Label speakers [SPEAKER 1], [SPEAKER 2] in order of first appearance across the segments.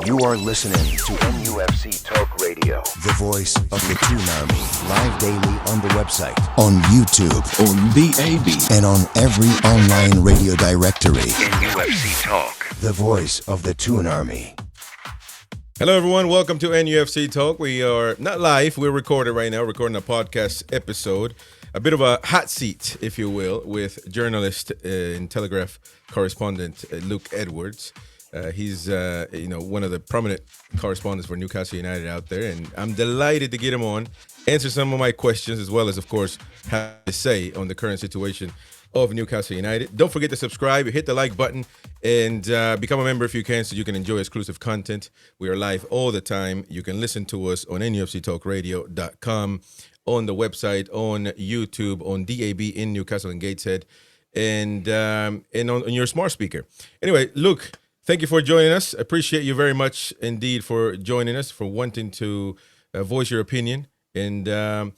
[SPEAKER 1] You are listening to NUFC Talk Radio, the voice of the Toon Army. Live daily on the website, on YouTube,
[SPEAKER 2] on DAB,
[SPEAKER 1] and on every online radio directory.
[SPEAKER 3] NUFC Talk,
[SPEAKER 1] the voice of the Toon Army.
[SPEAKER 4] Hello, everyone. Welcome to NUFC Talk. We are not live. We're recorded right now, recording a podcast episode. A bit of a hot seat, if you will, with journalist and Telegraph correspondent Luke Edwards. He's one of the prominent correspondents for Newcastle United out there, and I'm delighted to get him on, answer some of my questions, as well as, of course, have to say on the current situation of Newcastle United. Don't forget to subscribe, hit the like button, and become a member if you can, so you can enjoy exclusive content. We are live all the time. You can listen to us on NUFCTalkRadio.com, on the website, on YouTube, on DAB in Newcastle and Gateshead, and on your smart speaker. Anyway, Luke, thank you for joining us. I appreciate you very much indeed for joining us, for wanting to voice your opinion. And a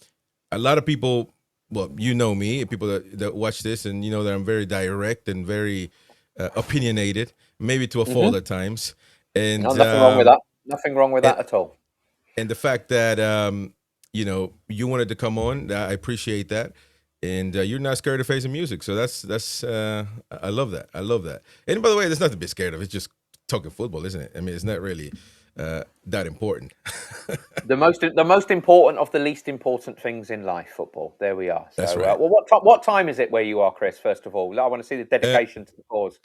[SPEAKER 4] lot of people, well, you know me, people that watch this, and you know that I'm very direct and very opinionated, maybe to a fault at times. And
[SPEAKER 5] no, nothing wrong with that. Nothing wrong with that at all.
[SPEAKER 4] And the fact that, you wanted to come on, I appreciate that. And you're not scared of facing music, so that's I love that. I love that. And by the way, there's nothing to be scared of. It's just talking football, isn't it? I mean, it's not really that important.
[SPEAKER 5] the most important of the least important things in life, football. There we are. So,
[SPEAKER 4] that's right.
[SPEAKER 5] Well, what time is it where you are, Chris? First of all, I want to see the dedication to the cause.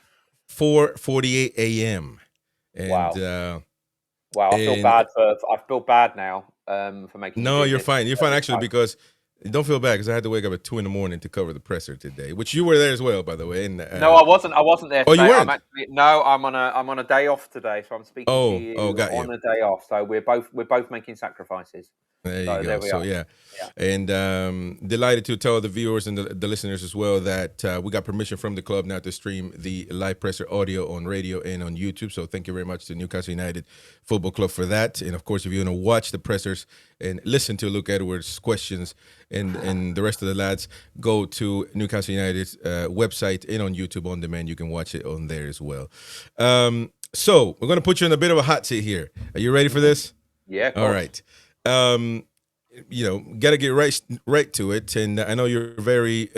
[SPEAKER 4] 4:48 a.m. And,
[SPEAKER 5] wow. Wow. I feel bad now for making.
[SPEAKER 4] No, you're fine. You're fine actually, because. Don't feel bad, because I had to wake up at 2 a.m. to cover the presser today, which you were there as well, by the way. And,
[SPEAKER 5] no, I wasn't. I wasn't there. Today.
[SPEAKER 4] Oh, you weren't?
[SPEAKER 5] I'm on a day off today, so I'm speaking to you
[SPEAKER 4] on
[SPEAKER 5] a day off. So we're both making sacrifices.
[SPEAKER 4] There you go. So yeah. And delighted to tell the viewers and the listeners as well that we got permission from the club now to stream the live presser audio on radio and on YouTube. So thank you very much to Newcastle United Football Club for that. And of course, if you want to watch the pressers and listen to Luke Edwards' questions and the rest of the lads, go to Newcastle United's website and on YouTube on demand. You can watch it on there as well. So we're going to put you in a bit of a hot seat here. Are you ready for this?
[SPEAKER 5] Yeah.
[SPEAKER 4] All right. Got to get right to it, and I know you're very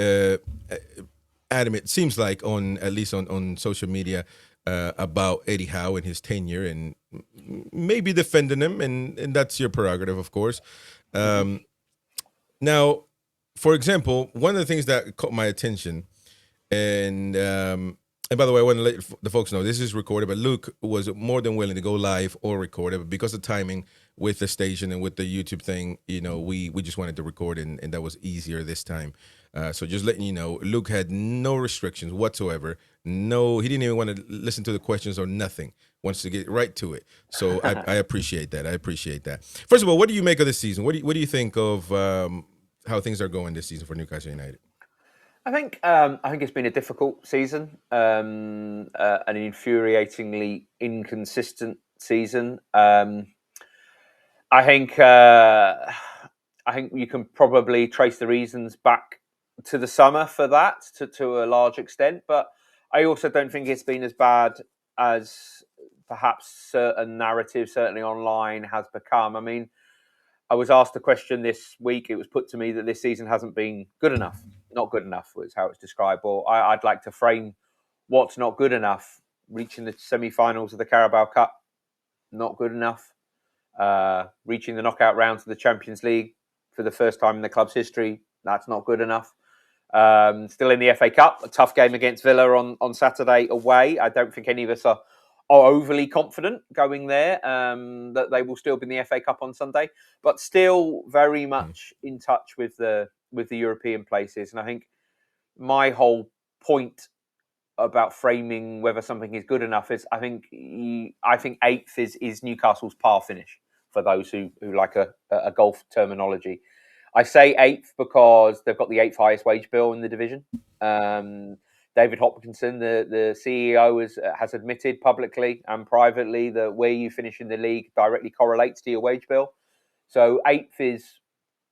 [SPEAKER 4] adamant. It seems like at least on social media about Eddie Howe and his tenure, and maybe defending him, and that's your prerogative, of course. Now, for example, one of the things that caught my attention, and by the way, I want to let the folks know this is recorded, but Luke was more than willing to go live or record it, but because of timing with the station and with the YouTube thing, we just wanted to record, and that was easier this time. So just letting you know, Luke had no restrictions whatsoever. No, he didn't even want to listen to the questions or nothing. Wants to get right to it. So I appreciate that. I appreciate that. First of all, what do you make of this season? What do you think of how things are going this season for Newcastle United?
[SPEAKER 5] I think it's been a difficult season, an infuriatingly inconsistent season. I think you can probably trace the reasons back to the summer for that to a large extent, but I also don't think it's been as bad as perhaps certain narratives, certainly online, has become. I mean, I was asked a question this week. It was put to me that this season hasn't been good enough. Not good enough was how it's described. Or I'd like to frame what's not good enough. Reaching the semi-finals of the Carabao Cup, not good enough. Reaching the knockout rounds of the Champions League for the first time in the club's history, that's not good enough. Still in the FA Cup, a tough game against Villa on Saturday away. I don't think any of us are overly confident going there that they will still be in the FA Cup on Sunday, but still very much in touch with the European places. And I think my whole point about framing whether something is good enough is I think eighth is Newcastle's par finish for those who like a golf terminology. I say eighth because they've got the eighth highest wage bill in the division. David Hopkinson, the CEO, has admitted publicly and privately that where you finish in the league directly correlates to your wage bill. So eighth is,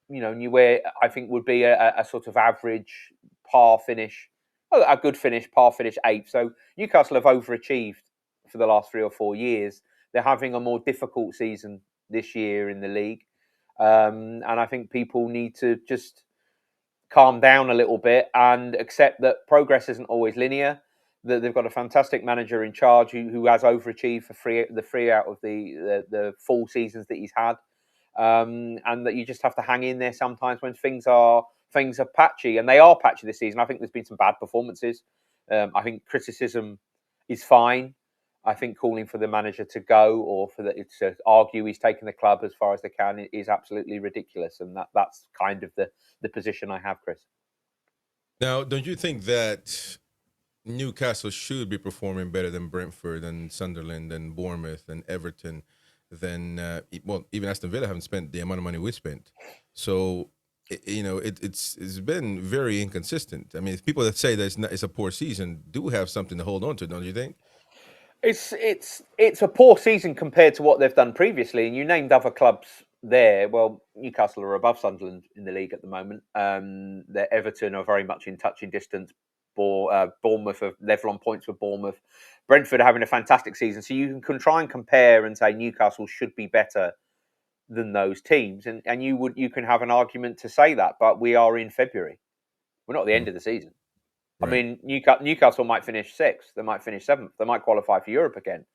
[SPEAKER 5] where I think would be a sort of average par finish, a good finish, par finish eighth. So Newcastle have overachieved for the last 3 or 4 years. They're having a more difficult season this year in the league. And I think people need to just calm down a little bit and accept that progress isn't always linear, that they've got a fantastic manager in charge who has overachieved for three out of the full seasons that he's had. And that you just have to hang in there sometimes when things are patchy, and they are patchy this season. I think there's been some bad performances. I think criticism is fine. I think calling for the manager to go or to argue he's taken the club as far as they can is absolutely ridiculous, and that's kind of the position I have, Chris.
[SPEAKER 4] Now, don't you think that Newcastle should be performing better than Brentford and Sunderland and Bournemouth and Everton? Then, even Aston Villa haven't spent the amount of money we spent. So, it's been very inconsistent. I mean, people that say that it's a poor season do have something to hold on to, don't you think?
[SPEAKER 5] It's a poor season compared to what they've done previously, and you named other clubs there. Well, Newcastle are above Sunderland in the league at the moment. Everton are very much in touching distance. Bournemouth are level on points with Bournemouth. Brentford are having a fantastic season. So you can try and compare and say Newcastle should be better than those teams. And you can have an argument to say that, but we are in February. We're not at the end of the season. Right. I mean, Newcastle might finish 6th. They might finish 7th. They might qualify for Europe again.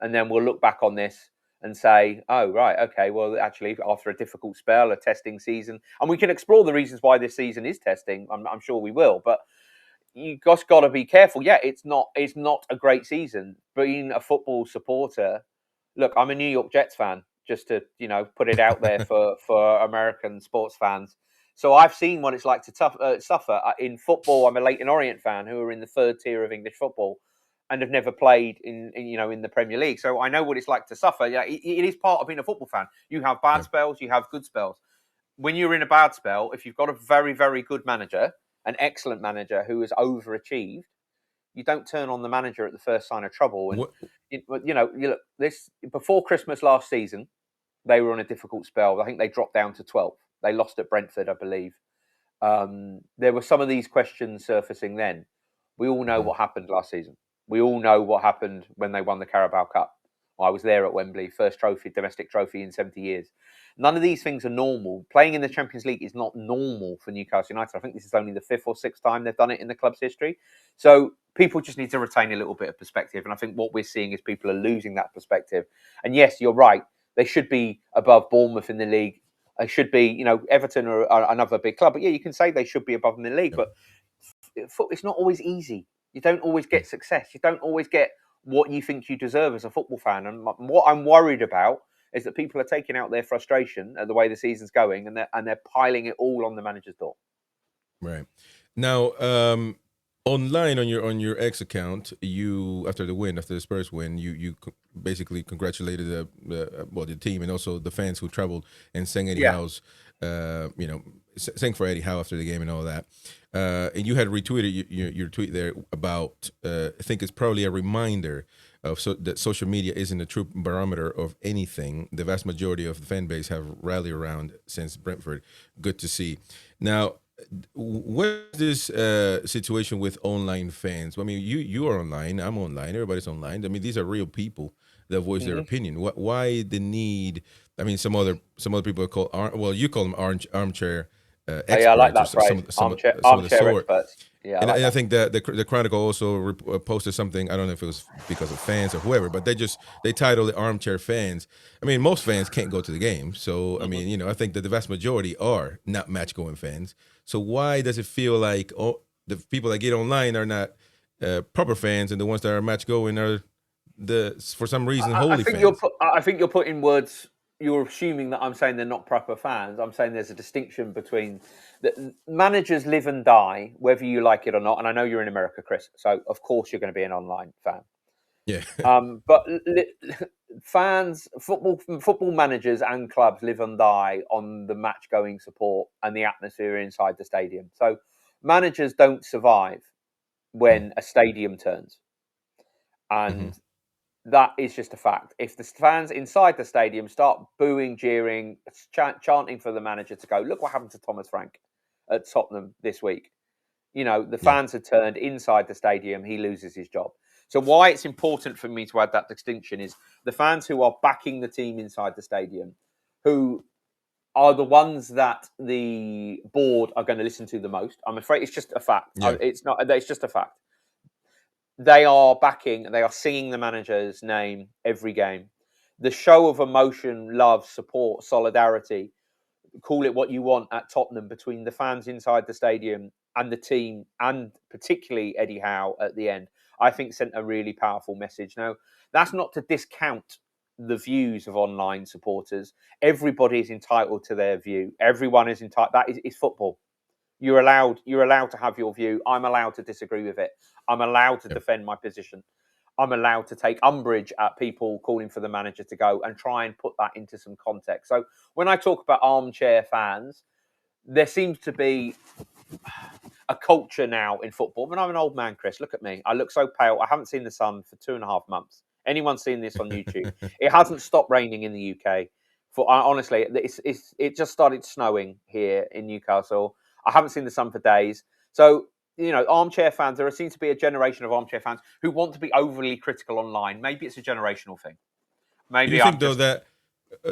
[SPEAKER 5] And then we'll look back on this and say, oh, right, okay, well, actually, after a difficult spell, a testing season, and we can explore the reasons why this season is testing. I'm sure we will, but you just got to be careful. Yeah, it's not a great season. Being a football supporter, look, I'm a New York Jets fan, just to put it out there for American sports fans. So I've seen what it's like to suffer in football. I'm a Leyton Orient fan who are in the 3rd tier of English football and have never played in the Premier League. So I know what it's like to suffer. Yeah, it is part of being a football fan. You have bad spells, you have good spells. When you're in a bad spell, if you've got a very, very good manager, an excellent manager who has overachieved, you don't turn on the manager at the first sign of trouble. And before Christmas last season, they were on a difficult spell. I think they dropped down to 12th. They lost at Brentford, I believe. There were some of these questions surfacing then. We all know what happened last season. We all know what happened when they won the Carabao Cup. I was there at Wembley, first domestic trophy in 70 years. None of these things are normal. Playing in the Champions League is not normal for Newcastle United. I think this is only the 5th or 6th time they've done it in the club's history. So people just need to retain a little bit of perspective. And I think what we're seeing is people are losing that perspective. And yes, you're right. They should be above Bournemouth in the league. They should be, Everton are another big club. But yeah, you can say they should be above them in the league. But it's not always easy. You don't always get success. You don't always get what you think you deserve as a football fan. And what I'm worried about is that people are taking out their frustration at the way the season's going, and they're piling it all on the manager's door.
[SPEAKER 4] Right. Now, online on your X account, you after the Spurs win, you basically congratulated the team and also the fans who traveled and sang Eddie Howe's, sang for Eddie Howe after the game and all that. And you had retweeted your tweet there about I think it's probably a reminder that social media isn't a true barometer of anything. The vast majority of the fan base have rallied around since Brentford. Good to see. Now, what is this situation with online fans? I mean, you are online, I'm online, everybody's online. I mean, these are real people that voice their opinion. Why the need? I mean, some other people call you call them armchair experts.
[SPEAKER 5] I like that phrase. Armchair experts. Yeah,
[SPEAKER 4] and I think that the Chronicle also posted something. I don't know if it was because of fans or whoever, but they titled it "Armchair Fans." I mean, most fans can't go to the game, so I mean, I think that the vast majority are not match-going fans. So why does it feel like the people that get online are not proper fans, and the ones that are match-going are for some reason holy fans?
[SPEAKER 5] I think you're putting words. You're assuming that I'm saying they're not proper fans. I'm saying there's a distinction between the managers live and die, whether you like it or not. And I know you're in America, Chris, so of course you're going to be an online fan.
[SPEAKER 4] Yeah.
[SPEAKER 5] But fans, football managers and clubs live and die on the match-going support and the atmosphere inside the stadium. So managers don't survive when a stadium turns. And that is just a fact. If the fans inside the stadium start booing, jeering, chanting for the manager to go, look what happened to Thomas Frank at Tottenham this week. The fans had turned inside the stadium. He loses his job. So why it's important for me to add that distinction is the fans who are backing the team inside the stadium, who are the ones that the board are going to listen to the most. I'm afraid it's just a fact.
[SPEAKER 4] Yeah.
[SPEAKER 5] It's just a fact. They are singing the manager's name every game. The show of emotion, love, support, solidarity, call it what you want, at Tottenham between the fans inside the stadium and the team, and particularly Eddie Howe at the end, I think sent a really powerful message. Now, that's not to discount the views of online supporters. Everybody is entitled to their view. Everyone is entitled. That is football. You're allowed to have your view. I'm allowed to disagree with it. I'm allowed to defend my position. I'm allowed to take umbrage at people calling for the manager to go and try and put that into some context. So when I talk about armchair fans, there seems to be a culture now in football. I mean, I'm an old man, Chris. Look at me. I look so pale. I haven't seen the sun for 2.5 months. Anyone seen this on YouTube? It hasn't stopped raining in the UK. Honestly, it just started snowing here in Newcastle. I haven't seen the sun for days. So, armchair fans, there seems to be a generation of armchair fans who want to be overly critical online. Maybe it's a generational thing. Maybe
[SPEAKER 4] Do you think, though, that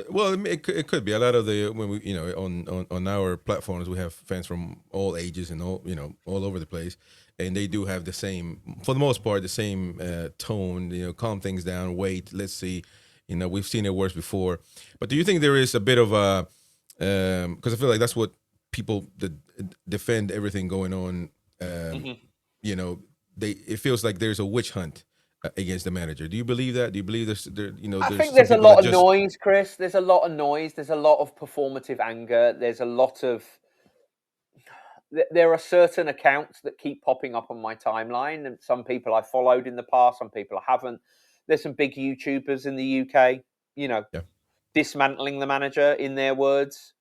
[SPEAKER 4] well, it could be a lot of when we on our platforms we have fans from all ages and all over the place, and they do have the same, for the most part, the same tone. Calm things down. Wait, let's see. We've seen it worse before. But do you think there is a bit of a because I feel like that's what people that defend everything going on. It feels like there's a witch hunt against the manager. Do you believe that? Do you believe there's
[SPEAKER 5] I think there's a lot of noise, Chris. There's a lot of noise. There's a lot of performative anger. There's a lot of. There are certain accounts that keep popping up on my timeline, and some people I followed in the past, some people I haven't. There's some big YouTubers in the UK, dismantling the manager, in their words.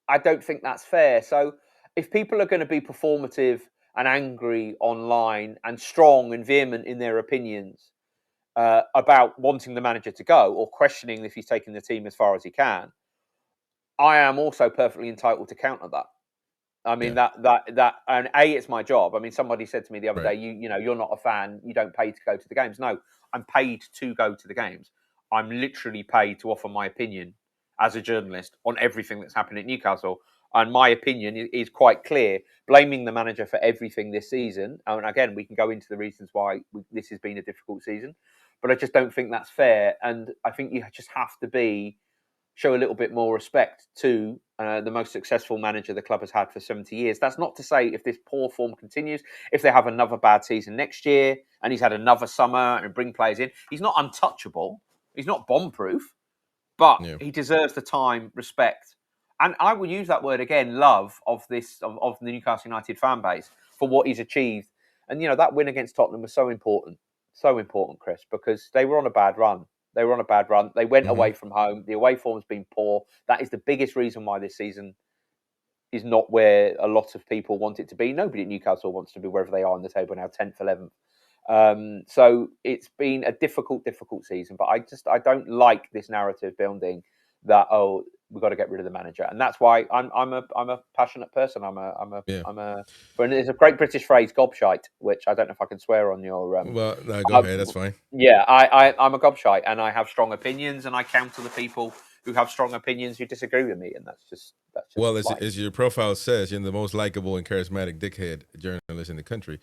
[SPEAKER 5] I don't think that's fair. So if people are going to be performative and angry online and strong and vehement in their opinions about wanting the manager to go or questioning if he's taking the team as far as he can, I am also perfectly entitled to counter that. I mean, that and it's my job. I mean, somebody said to me the other day, you're not a fan, you don't pay to go to the games. No, I'm paid to go to the games. I'm literally paid to offer my opinion as a journalist on everything that's happened at Newcastle. And my opinion is quite clear, blaming the manager for everything this season. And again, we can go into the reasons why this has been a difficult season, but I just don't think that's fair. And I think you just have to show a little bit more respect to the most successful manager the club has had for 70 years. That's not to say if this poor form continues, if they have another bad season next year and he's had another summer and bring players in, he's not untouchable. He's not bomb-proof, but he deserves the time, respect. And I will use that word again, love of the Newcastle United fan base for what he's achieved. And, that win against Tottenham was so important, Chris, because they were on a bad run. They went away from home. The away form's been poor. That is the biggest reason why this season is not where a lot of people want it to be. Nobody at Newcastle wants to be wherever they are on the table now, 10th, 11th. So it's been a difficult season. But I don't like this narrative building that, we've got to get rid of the manager, and that's why I'm a passionate person. There's a great British phrase, gobshite, which I don't know if I can swear on your.
[SPEAKER 4] Well, no, go ahead. That's fine.
[SPEAKER 5] Yeah, I'm a gobshite, and I have strong opinions, and I counter the people who have strong opinions who disagree with me, and that's just
[SPEAKER 4] well, as your profile says, you're the most likable and charismatic dickhead journalist in the country.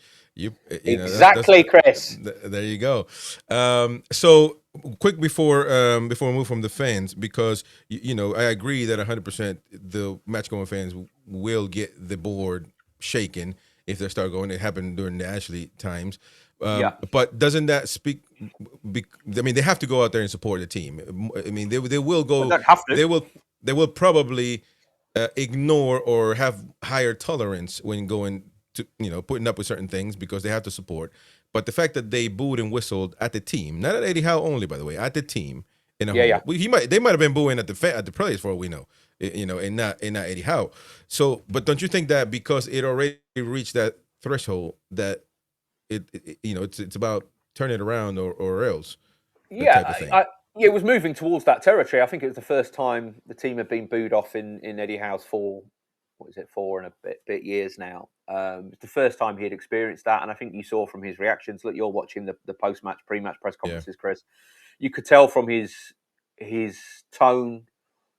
[SPEAKER 5] Exactly, Chris.
[SPEAKER 4] There you go. So quick before we move from the fans, because I agree that 100% the match-going fans will get the board shaken if they start going. It happened during the Ashley times. But doesn't that speak? I mean, they have to go out there and support the team. I mean, they will go.
[SPEAKER 5] They have to.
[SPEAKER 4] They will probably ignore or have higher tolerance when going to putting up with certain things because they have to support. But the fact that they booed and whistled at the team, not at Eddie Howe only, by the way, at the team in a whole. They might have been booing at the players for all we know, and not Eddie Howe. So, but don't you think that because it already reached that threshold that it's about turn it around or else?
[SPEAKER 5] It was moving towards that territory. I think it was the first time the team had been booed off in Eddie Howe's 4 and a bit years now. It's the first time he had experienced that, and I think you saw from his reactions. Look, you're watching the post-match, pre-match press conferences, Chris. You could tell from his tone,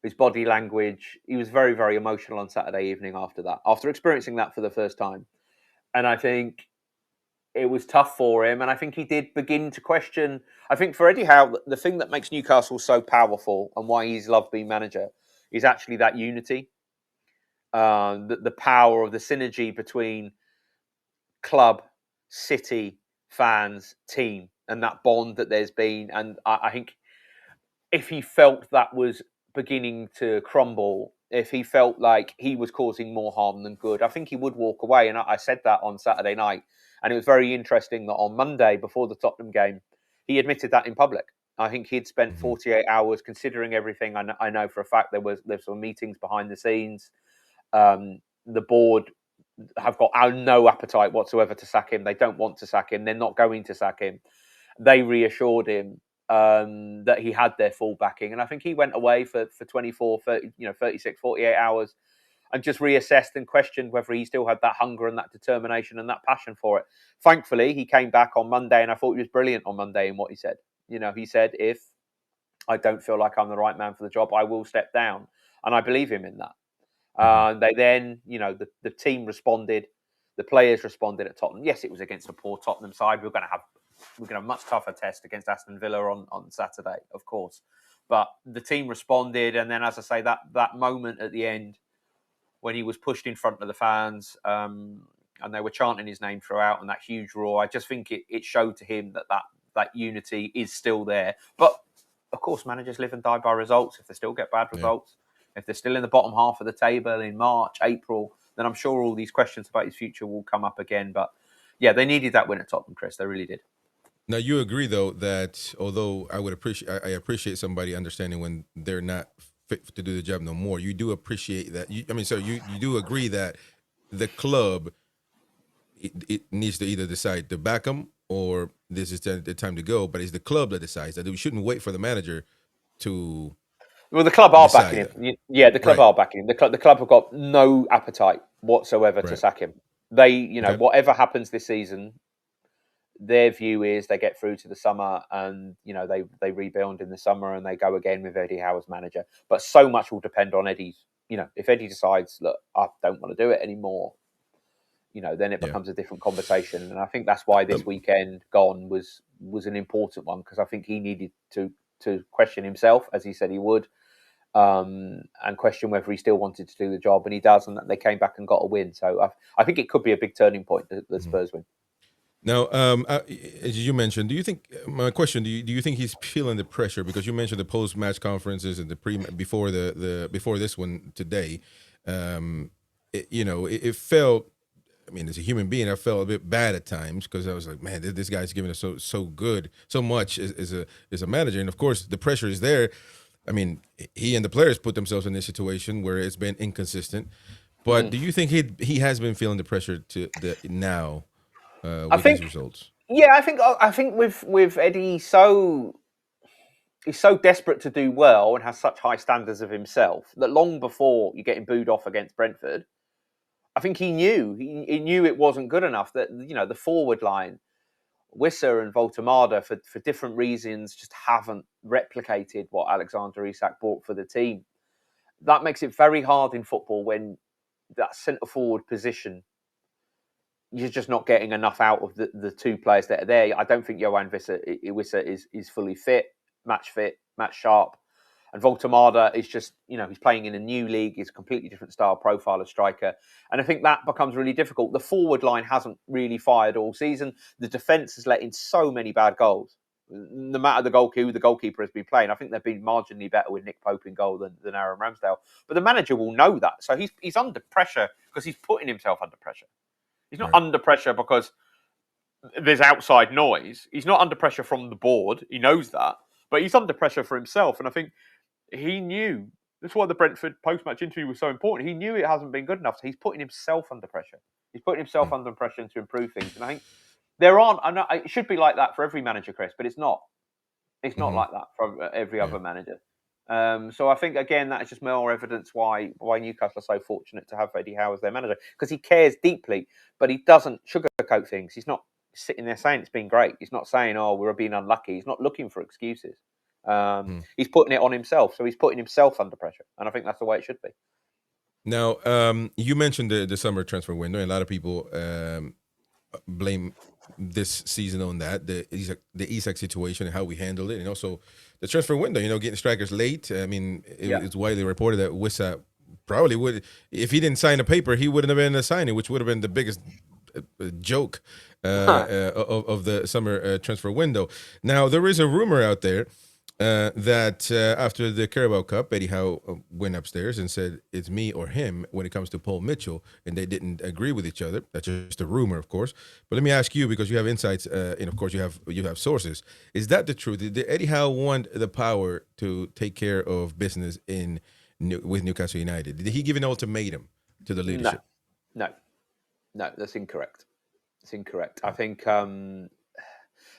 [SPEAKER 5] his body language. He was very, very emotional on Saturday evening after that, after experiencing that for the first time. And I think it was tough for him. And I think he did begin to question. I think for Eddie Howe, the thing that makes Newcastle so powerful and why he's loved being manager is actually that unity, the power of the synergy between club, city, fans, team, and that bond that there's been. And I think if he felt that was beginning to crumble, if he felt like he was causing more harm than good, I think he would walk away. And I said that on Saturday night. And it was very interesting that on Monday, before the Tottenham game, he admitted that in public. I think he'd spent 48 hours considering everything. I know for a fact there's some meetings behind the scenes. The board have got no appetite whatsoever to sack him. They don't want to sack him. They're not going to sack him. They reassured him that he had their full backing. And I think he went away for 24, 30, 36, 48 hours and just reassessed and questioned whether he still had that hunger and that determination and that passion for it. Thankfully, he came back on Monday, and I thought he was brilliant on Monday in what he said. He said, if I don't feel like I'm the right man for the job, I will step down. And I believe him in that. They then, the team responded, the players responded at Tottenham. Yes, it was against a poor Tottenham side. We're going to have a much tougher test against Aston Villa on Saturday, of course. But the team responded, and then, as I say, that moment at the end when he was pushed in front of the fans, and they were chanting his name throughout, and that huge roar, I just think it showed to him that unity is still there. But of course, managers live and die by results. If they still get bad results, if they're still in the bottom half of the table in March, April, then I'm sure all these questions about his future will come up again. But yeah, they needed that win at Tottenham, Chris. They really did.
[SPEAKER 4] Now, you agree, though, that although I appreciate somebody understanding when they're not fit to do the job no more, you do appreciate that. You do agree that the club, it needs to either decide to back them or this is the time to go. But it's the club that decides that. We shouldn't wait for the manager to.
[SPEAKER 5] Well, the club are backing him. Yeah, the club are backing him. The club have got no appetite whatsoever to sack him. They, whatever happens this season, their view is they get through to the summer and, they rebuild in the summer and they go again with Eddie Howe as manager. But so much will depend on Eddie's, if Eddie decides, look, I don't want to do it anymore, then it becomes a different conversation. And I think that's why this weekend gone was an important one, because I think he needed to question himself, as he said he would, and question whether he still wanted to do the job, and he does, and they came back and got a win. So I think it could be a big turning point, the Spurs win.
[SPEAKER 4] Now, as you mentioned, do you think he's feeling the pressure? Because you mentioned the post-match conferences and before this one today. It felt. I mean, as a human being, I felt a bit bad at times because I was like, man, this guy's giving us so much as a manager, and of course the pressure is there. I mean, he and the players put themselves in this situation where it's been inconsistent. But do you think he has been feeling the pressure now? With these results.
[SPEAKER 5] Yeah, I think with Eddie, he's so desperate to do well and has such high standards of himself that long before you're getting booed off against Brentford, I think he knew it wasn't good enough. That the forward line, Wissa and Voltemada, for different reasons, just haven't replicated what Alexander Isak brought for the team. That makes it very hard in football when that centre forward position, you're just not getting enough out of the two players that are there. I don't think Yoane Wissa is fully fit, match sharp. And Voltemada is just, he's playing in a new league. He's a completely different style profile of striker. And I think that becomes really difficult. The forward line hasn't really fired all season. The defence has let in so many bad goals. No matter who the goalkeeper has been playing, I think they've been marginally better with Nick Pope in goal than Aaron Ramsdale. But the manager will know that. So he's under pressure because he's putting himself under pressure. He's not under pressure because there's outside noise. He's not under pressure from the board. He knows that. But he's under pressure for himself. And I think he knew. That's why the Brentford post-match interview was so important. He knew it hasn't been good enough. So he's putting himself under pressure. He's putting himself under pressure to improve things. And I think I know it should be like that for every manager, Chris, but it's not. It's not like that for every other manager. So I think, again, that is just more evidence why Newcastle are so fortunate to have Eddie Howe as their manager, because he cares deeply, but he doesn't sugarcoat things. He's not sitting there saying it's been great. He's not saying, oh, we're being unlucky. He's not looking for excuses. He's putting it on himself. So he's putting himself under pressure. And I think that's the way it should be.
[SPEAKER 4] Now, you mentioned the summer transfer window, and a lot of people blame this season on that, the Isak situation and how we handled it, and also the transfer window, getting strikers late. I mean, it's widely reported that Wissa probably would, if he didn't sign a paper, he wouldn't have been signing, which would have been the biggest joke of the summer transfer window. Now, there is a rumor out there that after the Carabao Cup, Eddie Howe went upstairs and said it's me or him when it comes to Paul Mitchell, and they didn't agree with each other. That's just a rumor, of course. But let me ask you, because you have insights, and of course you have sources. Is that the truth? Did Eddie Howe want the power to take care of business with Newcastle United? Did he give an ultimatum to the leadership?
[SPEAKER 5] No, that's incorrect. It's incorrect. I think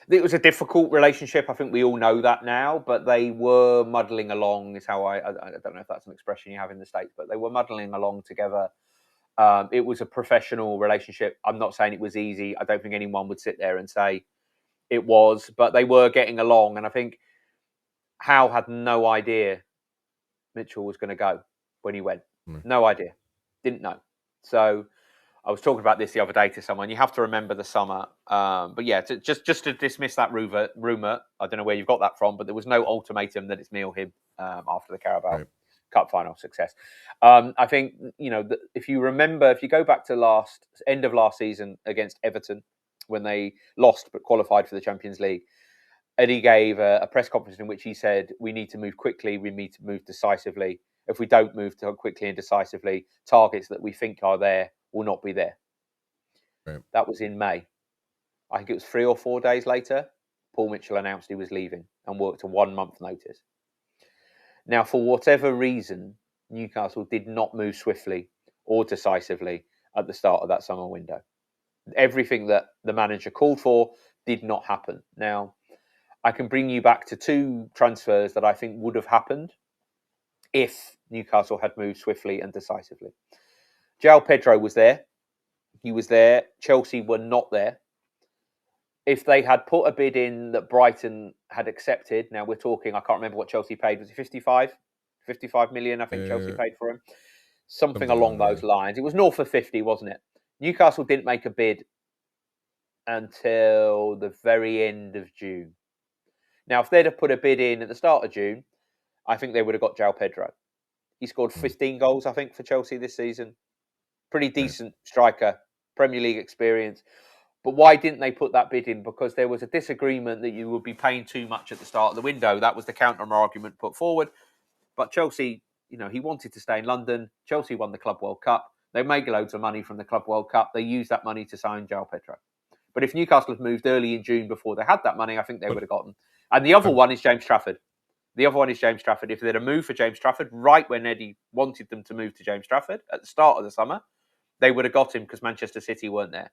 [SPEAKER 5] it was a difficult relationship. I think we all know that now, but they were muddling along, is how I don't know if that's an expression you have in the States, but they were muddling along together. It was a professional relationship. I'm not saying it was easy. I don't think anyone would sit there and say it was, but they were getting along. And I think Howe had no idea Mitchell was going to go when he went. No idea. Didn't know. So I was talking about this the other day to someone. You have to remember the summer. But yeah, just to dismiss that rumour, I don't know where you've got that from, but there was no ultimatum that it's me or him after the Carabao Cup final success. I think, if you remember, if you go back to end of last season against Everton, when they lost but qualified for the Champions League, Eddie gave a press conference in which he said, we need to move quickly, we need to move decisively. If we don't move quickly and decisively, targets that we think are there will not be there. Right. That was in May. I think it was 3 or 4 days later, Paul Mitchell announced he was leaving and worked a 1 month notice. Now, for whatever reason, Newcastle did not move swiftly or decisively at the start of that summer window. Everything that the manager called for did not happen. Now, I can bring you back to 2 transfers that I think would have happened if Newcastle had moved swiftly and decisively. João Pedro was there. He was there. Chelsea were not there. If they had put a bid in that Brighton had accepted, now we're talking, I can't remember what Chelsea paid. Was it 55 million, I think Chelsea paid for him? Something along those lines. It was north of 50, wasn't it? Newcastle didn't make a bid until the very end of June. Now, if they'd have put a bid in at the start of June, I think they would have got João Pedro. He scored 15 goals, I think, for Chelsea this season. Pretty decent striker, Premier League experience. But why didn't they put that bid in? Because there was a disagreement that you would be paying too much at the start of the window. That was the counter argument put forward. But Chelsea, he wanted to stay in London. Chelsea won the Club World Cup. They made loads of money from the Club World Cup. They used that money to sign João Pedro. But if Newcastle had moved early in June before they had that money, I think they would have gotten. And the other one is James Trafford. If they'd have moved for James Trafford right when Eddie wanted them to move to James Trafford at the start of the summer, they would have got him because Manchester City weren't there.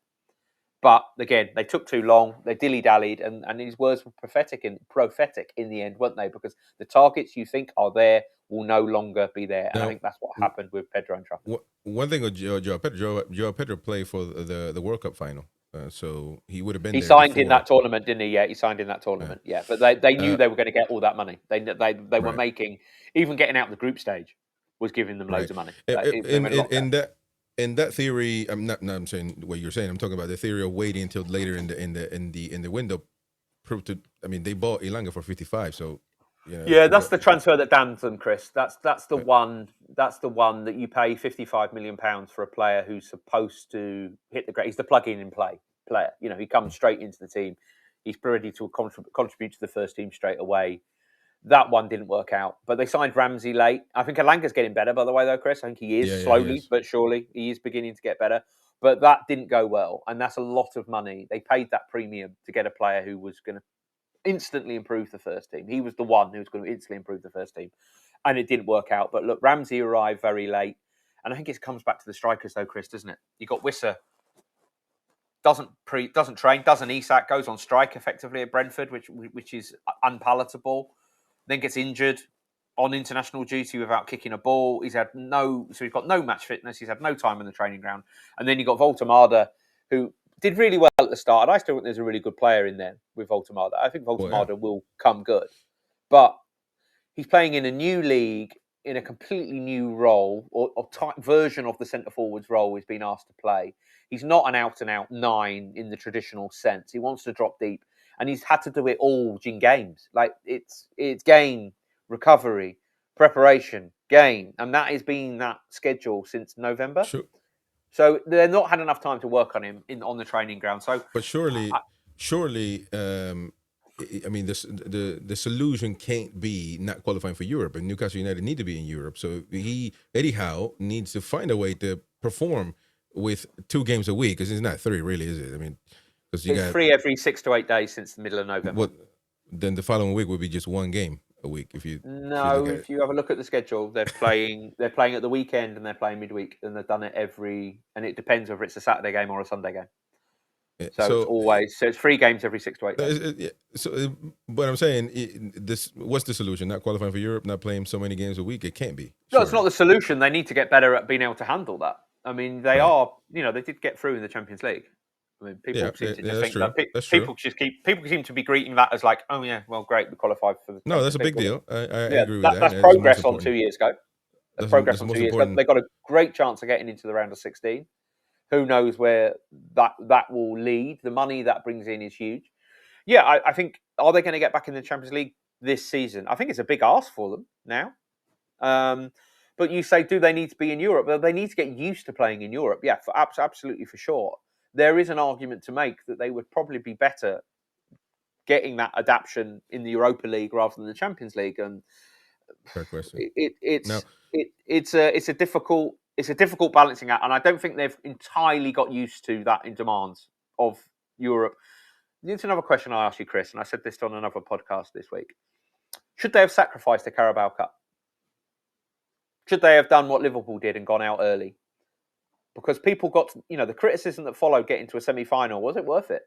[SPEAKER 5] But again, they took too long. They dilly-dallied, and his words were prophetic in the end, weren't they? Because the targets you think are there will no longer be there. And I think that's what happened with Pedro and Trafford.
[SPEAKER 4] One thing with João Pedro played for the World Cup final. So he would have been.
[SPEAKER 5] He signed in that tournament, didn't he? Yeah, he signed in that tournament. Yeah, but they knew they were going to get all that money. They were making, even getting out of the group stage was giving them loads of money.
[SPEAKER 4] In that theory, I'm saying what you're saying. I'm talking about the theory of waiting until later in the window. Proved to. I mean, they bought Elanga for 55. So.
[SPEAKER 5] Yeah, that's the transfer that damns them, Chris. That's the one. That's the one that you pay £55 million for a player who's supposed to hit the ground. He's the plug-in player. He comes straight into the team. He's ready to contribute to the first team straight away. That one didn't work out, but they signed Ramsey late. I think Elanga's getting better, by the way, though, Chris. I think he is slowly but surely. He is beginning to get better, but that didn't go well, and that's a lot of money. They paid that premium to get a player who was going to instantly improve the first team. He was the one who was going to instantly improve the first team, and it didn't work out. But look, Ramsey arrived very late, and I think it comes back to the strikers, though, Chris, doesn't it? You got Wissa, doesn't train, doesn't Isak, goes on strike effectively at Brentford, which is unpalatable. Then gets injured, on international duty without kicking a ball. He's got no match fitness. He's had no time in the training ground. And then you've got Voltemada, who did really well at the start. And I still think there's a really good player in there with Voltemada. I think Voltemada will come good. But he's playing in a new league, in a completely new role, or version of the centre-forwards role he's been asked to play. He's not an out-and-out 9 in the traditional sense. He wants to drop deep. And he's had to do it all in games. Like, it's game, recovery, preparation, game. And that has been that schedule since November.
[SPEAKER 4] Sure.
[SPEAKER 5] So they've not had enough time to work on him on the training ground. So,
[SPEAKER 4] but surely, I mean, the solution can't be not qualifying for Europe, and Newcastle United need to be in Europe. So Eddie Howe needs to find a way to perform with 2 games a week, because it's not 3, really, is it? I mean, because
[SPEAKER 5] it's 3 every 6 to 8 days since the middle of November.
[SPEAKER 4] What? Then the following week would be just 1 game a week. If you
[SPEAKER 5] have a look at the schedule, they're playing at the weekend and they're playing midweek, and they've done it and it depends whether it's a Saturday game or a Sunday game. So it's 3 games every 6 to 8 days.
[SPEAKER 4] But I'm saying, what's the solution? Not qualifying for Europe, not playing so many games a week? It can't be.
[SPEAKER 5] No, it's not the solution. They need to get better at being able to handle that. I mean, they did get through in the Champions League. I mean, people seem to just think that people seem to be greeting that as like, oh yeah, well, great, we qualified for the.
[SPEAKER 4] No, that's a big deal. I agree with that.
[SPEAKER 5] That's progress on 2 years ago. That's progress on 2 years ago. They got a great chance of getting into the round of 16. Who knows where that will lead? The money that brings in is huge. Yeah, I think, are they going to get back in the Champions League this season? I think it's a big ask for them now. But you say, do they need to be in Europe? Well, they need to get used to playing in Europe. Yeah, absolutely, for sure. There is an argument to make that they would probably be better getting that adaptation in the Europa League rather than the Champions League. And
[SPEAKER 4] fair question.
[SPEAKER 5] It's a difficult balancing act, and I don't think they've entirely got used to that in demands of Europe. It's another question I asked you, Chris, and I said this on another podcast this week. Should they have sacrificed the Carabao Cup? Should they have done what Liverpool did and gone out early? Because people got, the criticism that followed getting to a semi-final, was it worth it?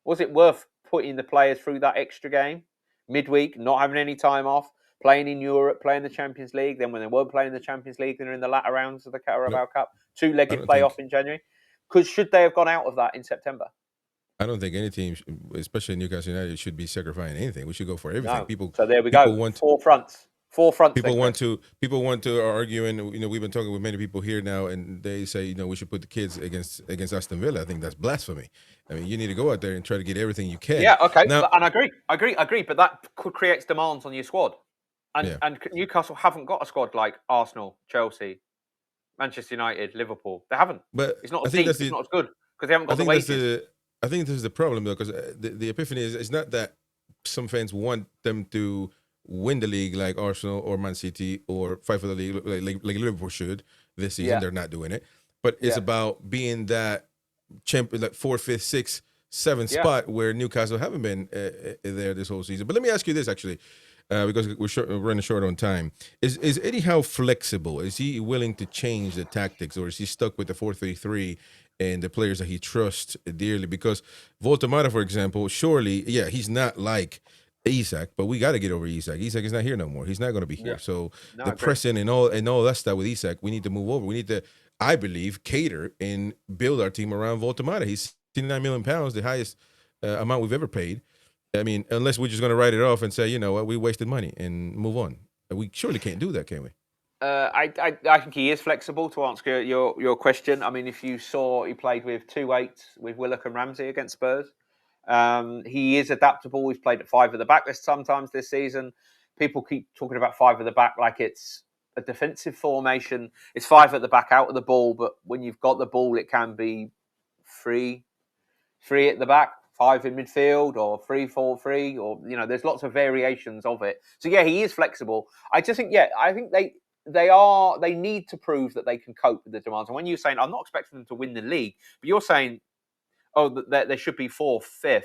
[SPEAKER 5] Was it worth putting the players through that extra game, midweek, not having any time off, playing in Europe, playing the Champions League? Then when they weren't playing the Champions League, they're in the latter rounds of the Carabao Cup, 2-legged playoff in January. Should they have gone out of that in September?
[SPEAKER 4] I don't think any team, especially Newcastle United, should be sacrificing anything. We should go for everything.
[SPEAKER 5] No. So there we go. 4 fronts. 4 fronts.
[SPEAKER 4] People want to argue, and we've been talking with many people here now, and they say we should put the kids against Aston Villa. I think that's blasphemy. I mean, you need to go out there and try to get everything you can.
[SPEAKER 5] Yeah, okay, now, and I agree. But that creates demands on your squad, and Newcastle haven't got a squad like Arsenal, Chelsea, Manchester United, Liverpool. They haven't.
[SPEAKER 4] But
[SPEAKER 5] it's not as deep. It's not as good because they haven't got the wages.
[SPEAKER 4] I think this is the problem, though, because the epiphany is it's not that some fans want them to win the league like Arsenal or Man City or fight for the league like Liverpool should this season. Yeah. They're not doing it. But it's about being that champion, like 4th, 5th, 6th, 7th spot where Newcastle haven't been there this whole season. But let me ask you this, actually, because we're running short on time. Is Eddie Howe flexible? Is he willing to change the tactics, or is he stuck with the 4-3-3 and the players that he trusts dearly? Because Voltemada, for example, surely, he's not like Isak, but we got to get over Isak. Isak is not here no more. He's not going to be here. So the pressing and all that stuff with Isak, we need to move over. We need to, I believe, cater and build our team around Voltemada. He's £69 million, the highest amount we've ever paid. I mean, unless we're just going to write it off and say, you know what, we wasted money and move on. We surely can't do that, can we?
[SPEAKER 5] I think he is flexible, to answer your question. I mean, if you saw, he played with 2-8 with Willock and Ramsey against Spurs. He is adaptable. He's played at 5 at the back sometimes this season. People keep talking about 5 at the back like it's a defensive formation. It's 5 at the back out of the ball, but when you've got the ball, it can be 3 at the back, 5 in midfield, or 3-4-3, or there's lots of variations of it. So he is flexible. I just think I think they need to prove that they can cope with the demands. And when you're saying, I'm not expecting them to win the league, but you're saying, that they should be 4th, 5th.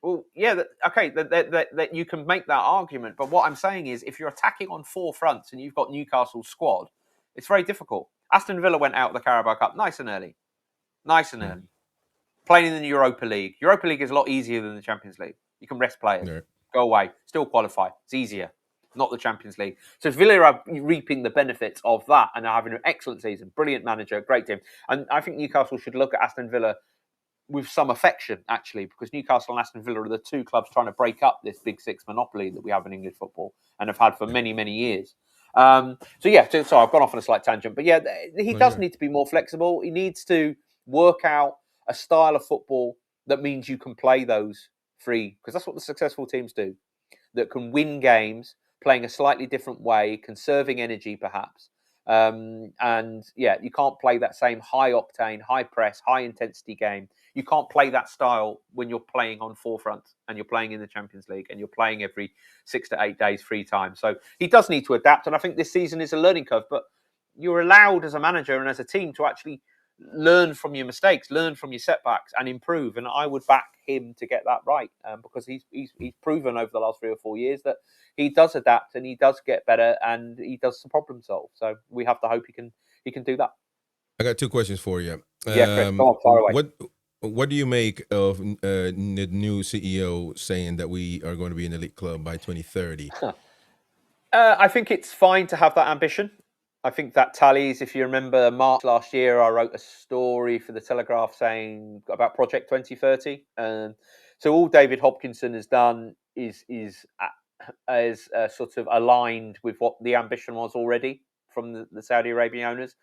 [SPEAKER 5] Well, that you can make that argument. But what I'm saying is, if you're attacking on 4 fronts and you've got Newcastle's squad, it's very difficult. Aston Villa went out of the Carabao Cup nice and early. Playing in the Europa League. Europa League is a lot easier than the Champions League. You can rest players. Go away. Still qualify. It's easier. not the Champions League. So Villa are reaping the benefits of that and are having an excellent season, brilliant manager, great team. And I think Newcastle should look at Aston Villa with some affection, actually, because Newcastle and Aston Villa are the two clubs trying to break up this Big Six monopoly that we have in English football and have had for many, many years. So I've gone off on a slight tangent, but he does need to be more flexible. He needs to work out a style of football that means you can play those free, because that's what the successful teams do, that can win games playing a slightly different way, conserving energy perhaps. You can't play that same high octane, high press, high intensity game. You can't play that style when you're playing on forefront and you're playing in the Champions League and you're playing every 6 to 8 days free time. So he does need to adapt. And I think this season is a learning curve, but you're allowed as a manager and as a team to actually learn from your mistakes, learn from your setbacks and improve. And I would back him to get that right because he's proven over the last 3 or 4 years that he does adapt and he does get better and he does problem solve. So we have to hope he can do that.
[SPEAKER 4] I got 2 questions for you.
[SPEAKER 5] Yeah, Chris, go on, far away.
[SPEAKER 4] What do you make of the new CEO saying that we are going to be an elite club by 2030?
[SPEAKER 5] I think it's fine to have that ambition. I think that tallies. If you remember March last year, I wrote a story for the Telegraph saying about Project 2030. So all David Hopkinson has done is sort of aligned with what the ambition was already from the Saudi Arabian owners.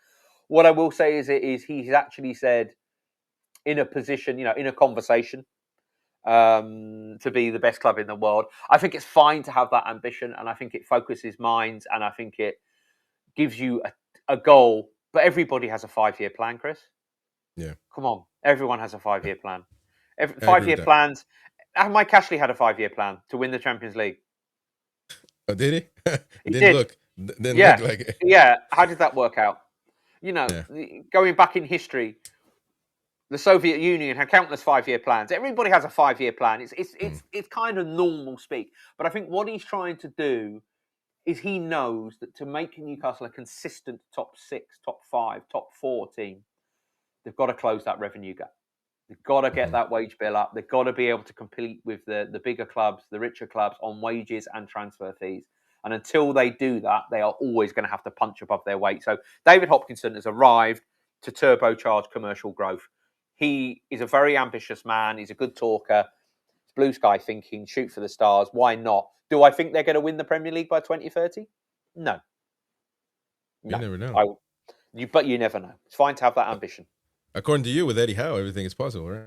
[SPEAKER 5] What I will say is he's actually said in a position, in a conversation, to be the best club in the world. I think it's fine to have that ambition, and I think it focuses minds, and I think it gives you a goal. But everybody has a 5-year plan, Chris.
[SPEAKER 4] Yeah.
[SPEAKER 5] Come on. Everyone has a 5-year plan. 5-year plans. Mike Ashley had a 5-year plan to win the Champions League.
[SPEAKER 4] Oh, did he?
[SPEAKER 5] He did.
[SPEAKER 4] Look like it.
[SPEAKER 5] Yeah. How did that work out? Going back in history, the Soviet Union had countless 5-year plans. Everybody has a 5-year plan. It's kind of normal speak. But I think what he's trying to do is he knows that to make Newcastle a consistent top 6, top 5, top 4 team, they've got to close that revenue gap. They've got to get that wage bill up. They've got to be able to compete with the bigger clubs, the richer clubs on wages and transfer fees. And until they do that, they are always going to have to punch above their weight. So David Hopkinson has arrived to turbocharge commercial growth. He is a very ambitious man. He's a good talker. It's blue sky thinking, shoot for the stars. Why not? Do I think they're going to win the Premier League by 2030? No.
[SPEAKER 4] You never know.
[SPEAKER 5] But you never know. It's fine to have that ambition.
[SPEAKER 4] According to you, with Eddie Howe, everything is possible, right?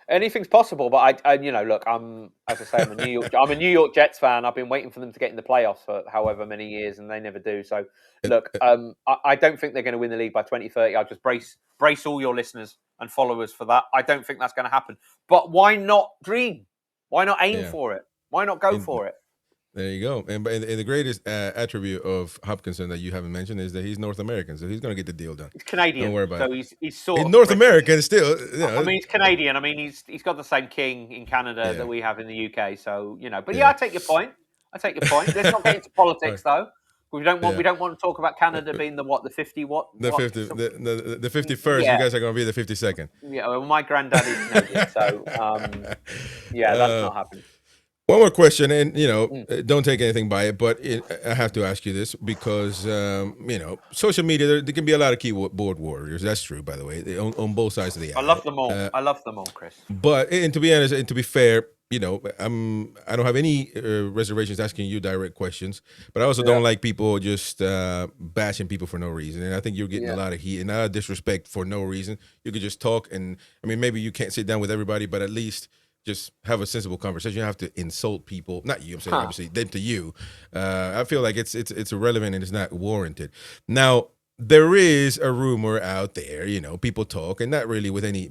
[SPEAKER 5] Anything's possible, but look, I'm a New York Jets fan. I've been waiting for them to get in the playoffs for however many years, and they never do. So, look, I don't think they're going to win the league by 2030. I'll just brace all your listeners and followers for that. I don't think that's going to happen. But why not dream? Why not aim for it? Why not go for it?
[SPEAKER 4] There you go. And the greatest attribute of Hopkinson that you haven't mentioned is that he's North American, so he's going to get the deal done.
[SPEAKER 5] He's Canadian.
[SPEAKER 4] Don't worry about it.
[SPEAKER 5] He's sort
[SPEAKER 4] he's
[SPEAKER 5] of
[SPEAKER 4] North
[SPEAKER 5] British.
[SPEAKER 4] American still.
[SPEAKER 5] I mean, he's Canadian. I mean, he's got the same king in Canada that we have in the UK. So, But I take your point. Let's not get into politics, though. We don't want to talk about Canada being the 50 what?
[SPEAKER 4] The 50, the 51st. You guys are going to be the 52nd.
[SPEAKER 5] Yeah, well, my granddad is Canadian, so that's not happening.
[SPEAKER 4] One more question, and don't take anything by it, but I have to ask you this because social media. There can be a lot of keyboard warriors. That's true, by the way, on both sides of the aisle.
[SPEAKER 5] I love them all. I love them all, Chris.
[SPEAKER 4] But to be honest, and to be fair, I don't have any reservations asking you direct questions, but I also don't like people just bashing people for no reason. And I think you're getting a lot of heat and a lot of disrespect for no reason. You could just talk, and maybe you can't sit down with everybody, but at least just have a sensible conversation. You don't have to insult people. Not you, I'm saying obviously them to you. I feel like it's irrelevant and it's not warranted. Now, there is a rumor out there, people talk, and not really with any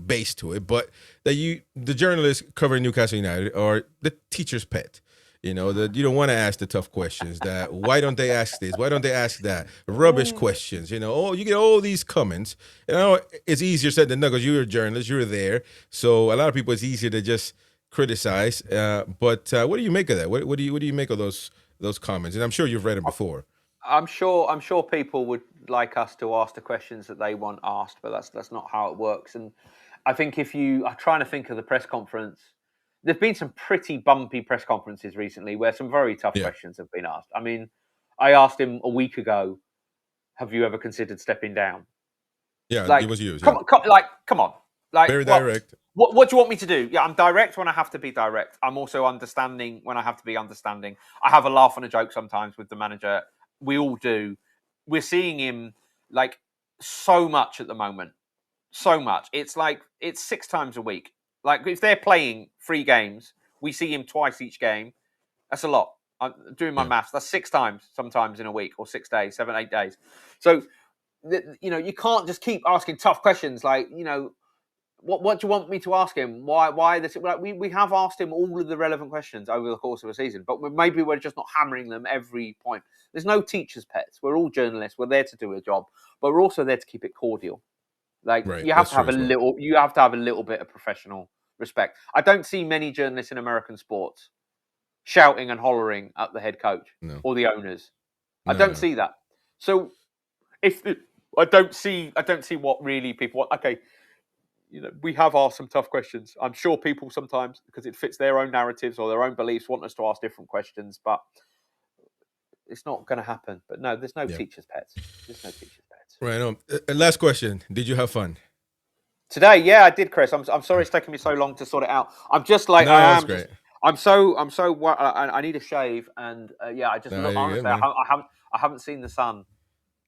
[SPEAKER 4] base to it, but that the journalists covering Newcastle United are the teacher's pet. That you don't want to ask the tough questions. That why don't they ask this? Why don't they ask that? Rubbish questions. You get all these comments. It's easier said than done because you're a journalist. You're there, so a lot of people it's easier to just criticize. But what do you make of that? What do you make of those comments? And I'm sure you've read them before.
[SPEAKER 5] I'm sure people would like us to ask the questions that they want asked, but that's not how it works. And I think if you are trying to think of the press conference. there's been some pretty bumpy press conferences recently where some very tough questions have been asked. I mean, I asked him a week ago, "Have you ever considered stepping down?"
[SPEAKER 4] Yeah, it was used.
[SPEAKER 5] Come on. Like,
[SPEAKER 4] very direct.
[SPEAKER 5] What do you want me to do? Yeah, I'm direct when I have to be direct. I'm also understanding when I have to be understanding. I have a laugh and a joke sometimes with the manager. We all do. We're seeing him like so much at the moment. So much. It's 6 times a week. Like if they're playing 3 games, we see him twice each game. That's a lot. I'm doing my maths. That's 6 times sometimes in a week, or 6 days, 7, 8 days. So, you can't just keep asking tough questions like, what do you want me to ask him? Why this? Like we have asked him all of the relevant questions over the course of a season, but maybe we're just not hammering them every point. There's no teacher's pets. We're all journalists. We're there to do a job, but we're also there to keep it cordial. Like you have to have you have to have a little bit of professional respect. I don't see many journalists in American sports shouting and hollering at the head coach or the owners. I don't see that. So I don't see what really people want. Okay. We have asked some tough questions. I'm sure people sometimes, because it fits their own narratives or their own beliefs, want us to ask different questions, but it's not going to happen. But no, there's no teacher's pets. There's no teacher's pets.
[SPEAKER 4] Right. Last question. Did you have fun?
[SPEAKER 5] Today, yeah, I did, Chris. I'm sorry it's taken me so long to sort it out. I'm just like,
[SPEAKER 4] that's great.
[SPEAKER 5] I need a shave, and I just look, honestly, I haven't seen the sun.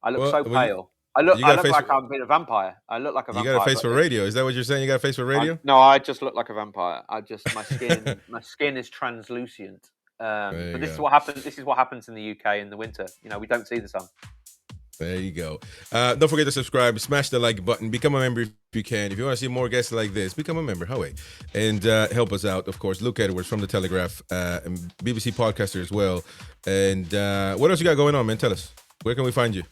[SPEAKER 5] I look so pale. I look like I'm a vampire. I look like a vampire.
[SPEAKER 4] You got a face for radio. Is that what you're saying? You got a face for radio?
[SPEAKER 5] No, I just look like a vampire. my skin is translucent. But this is what happens. This is what happens in the UK in the winter. We don't see the sun.
[SPEAKER 4] There you go. Don't forget to subscribe. Smash the like button. Become a member if you can. If you want to see more guests like this, become a member. And help us out, of course. Luke Edwards from The Telegraph, and BBC podcaster as well. And what else you got going on, man? Tell us. Where can we find you?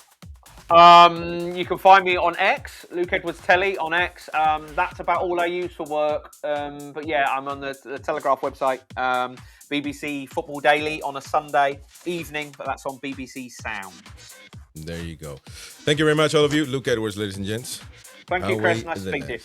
[SPEAKER 5] You can find me on X, Luke Edwards Telly on X. That's about all I use for work. But yeah, I'm on the Telegraph website. BBC Football Daily on a Sunday evening, but that's on BBC Sounds.
[SPEAKER 4] There you go. Thank you very much, all of you. Luke Edwards, ladies and gents.
[SPEAKER 5] Thank you, Chris. Nice to speak to you.